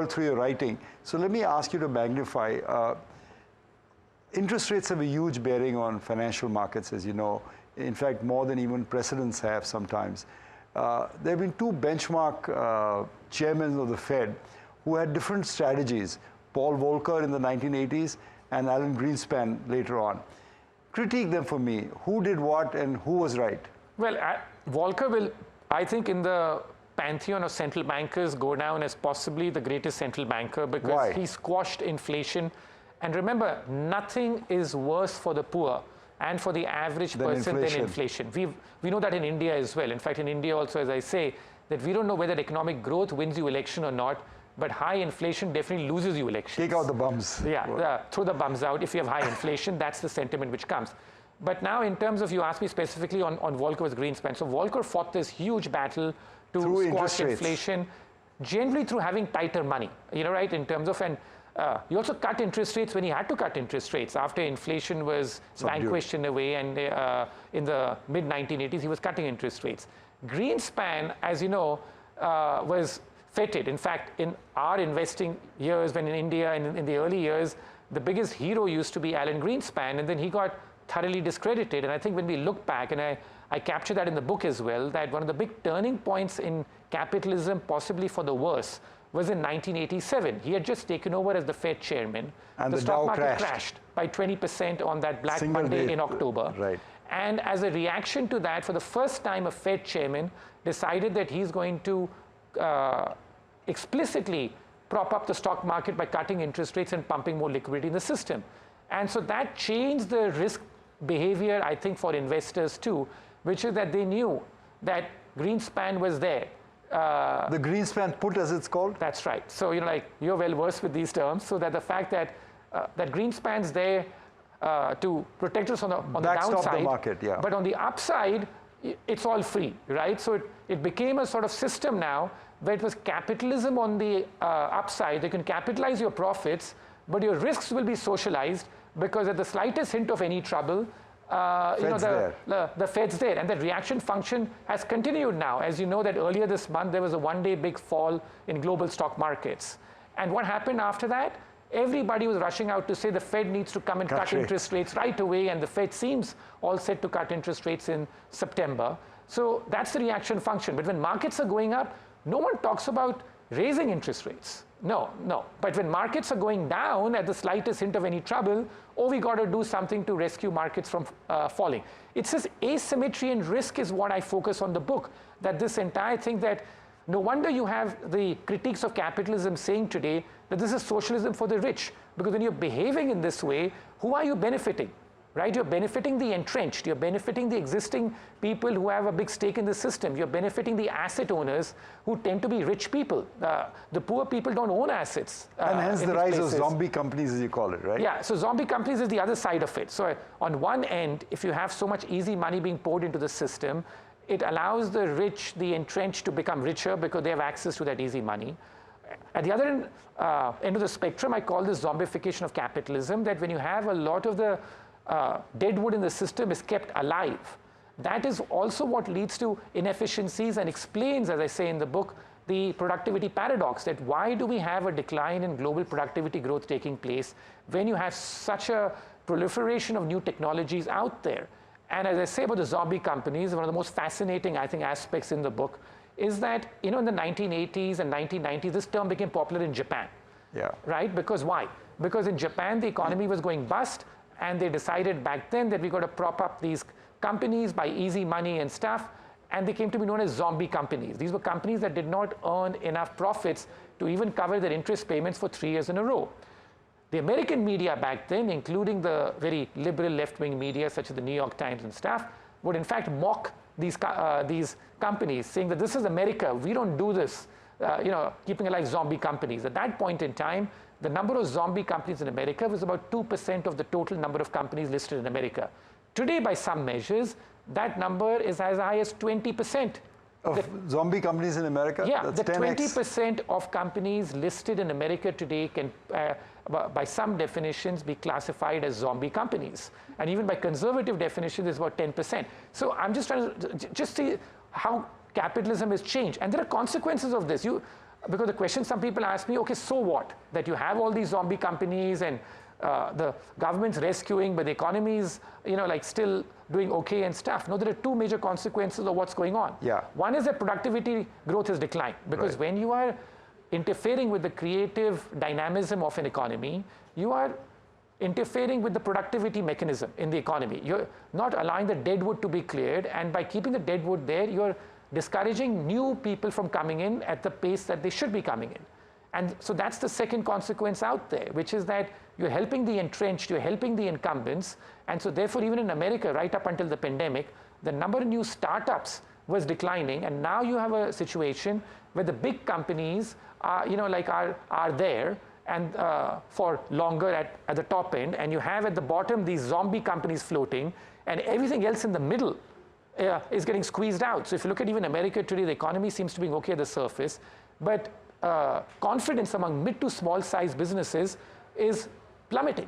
world through your writing. So let me ask you to magnify. Interest rates have a huge bearing on financial markets, as you know. In fact, more than even presidents have sometimes. There have been two benchmark chairmen of the Fed who had different strategies. Paul Volcker in the 1980s and Alan Greenspan later on. Critique them for me. Who did what and who was right? Well, Volcker will, I think, in the pantheon of central bankers, go down as possibly the greatest central banker because Why? He squashed inflation. And remember, nothing is worse for the poor and for the average person than inflation. We know that in India as well. In fact, in India also, as I say, that we don't know whether economic growth wins you election or not, but high inflation definitely loses you elections. Take out the bums. Yeah, throw the bums out. If you have high inflation, that's the sentiment which comes. But now in terms of, you asked me specifically on Volcker with Greenspan. So Volcker fought this huge battle to squash inflation, generally through having tighter money, right, in terms of, and he also cut interest rates when he had to cut interest rates after inflation was vanquished in a way, and in the mid-1980s, he was cutting interest rates. Greenspan, as you know, was feted. In fact, in our investing years, when in India and in the early years, the biggest hero used to be Alan Greenspan, and then he got thoroughly discredited. And I think when we look back, and I capture that in the book as well, that one of the big turning points in capitalism, possibly for the worse, was in 1987. He had just taken over as the Fed chairman. And the stock market crashed by 20% on that Black Monday in October. Right. And as a reaction to that, for the first time, a Fed chairman decided that he's going to explicitly prop up the stock market by cutting interest rates and pumping more liquidity in the system. And so that changed the risk behavior, I think, for investors too, which is that they knew that Greenspan was there. The Greenspan put, as it's called? That's right. So, you're well versed with these terms, so that the fact that that Greenspan's there to protect us on the downside, the market, yeah. But on the upside, it's all free, right? So it became a sort of system now where it was capitalism on the upside. They can capitalize your profits, but your risks will be socialized because at the slightest hint of any trouble, the Fed's there. And the reaction function has continued now. As you know, that earlier this month, there was a one-day big fall in global stock markets. And what happened after that? Everybody was rushing out to say the Fed needs to come and cut interest rates right away, and the Fed seems all set to cut interest rates in September. So that's the reaction function. But when markets are going up, no one talks about raising interest rates. No. But when markets are going down at the slightest hint of any trouble, we got to do something to rescue markets from falling. It's this asymmetry and risk is what I focus on the book, that this entire thing that no wonder you have the critiques of capitalism saying today that this is socialism for the rich, because when you're behaving in this way, who are you benefiting? Right? You're benefiting the entrenched. You're benefiting the existing people who have a big stake in the system. You're benefiting the asset owners who tend to be rich people. The poor people don't own assets. And hence the rise of zombie companies, as you call it, right? Yeah, so zombie companies is the other side of it. So on one end, if you have so much easy money being poured into the system, it allows the rich, the entrenched, to become richer because they have access to that easy money. At the other end of the spectrum, I call this zombification of capitalism, that when you have a lot of the dead wood in the system is kept alive. That is also what leads to inefficiencies and explains, as I say in the book, the productivity paradox, that why do we have a decline in global productivity growth taking place when you have such a proliferation of new technologies out there. And as I say about the zombie companies, one of the most fascinating, I think, aspects in the book is that, in the 1980s and 1990s, this term became popular in Japan. Yeah. Right? Because why? Because in Japan, the economy was going bust, and they decided back then that we got to prop up these companies by easy money and stuff, and they came to be known as zombie companies. These were companies that did not earn enough profits to even cover their interest payments for 3 years in a row. The American media back then, including the very liberal left-wing media such as the New York Times and stuff, would in fact mock these companies, saying that this is America, we don't do this, keeping alive zombie companies. At that point in time, the number of zombie companies in America was about 2% of the total number of companies listed in America. Today, by some measures, that number is as high as 20%. Of zombie companies in America? Yeah, that's the 10x. 20% of companies listed in America today can, by some definitions, be classified as zombie companies. And even by conservative definitions, it's about 10%. So I'm just trying to just see how capitalism has changed. And there are consequences of this. because the question some people ask me, okay, so what? That you have all these zombie companies and the government's rescuing, but the economy's, like still doing okay and stuff. No, there are two major consequences of what's going on. Yeah. One is that productivity growth has declined, because when you are interfering with the creative dynamism of an economy, you are interfering with the productivity mechanism in the economy. You're not allowing the deadwood to be cleared, and by keeping the deadwood there, you're discouraging new people from coming in at the pace that they should be coming in. And so that's the second consequence out there, which is that you're helping the entrenched, you're helping the incumbents, and so therefore even in America, right up until the pandemic, the number of new startups was declining, and now you have a situation where the big companies are, are there, and for longer at the top end, and you have at the bottom these zombie companies floating, and everything else in the middle is getting squeezed out. So if you look at even America today, the economy seems to be okay at the surface, but confidence among mid to small size businesses is plummeting.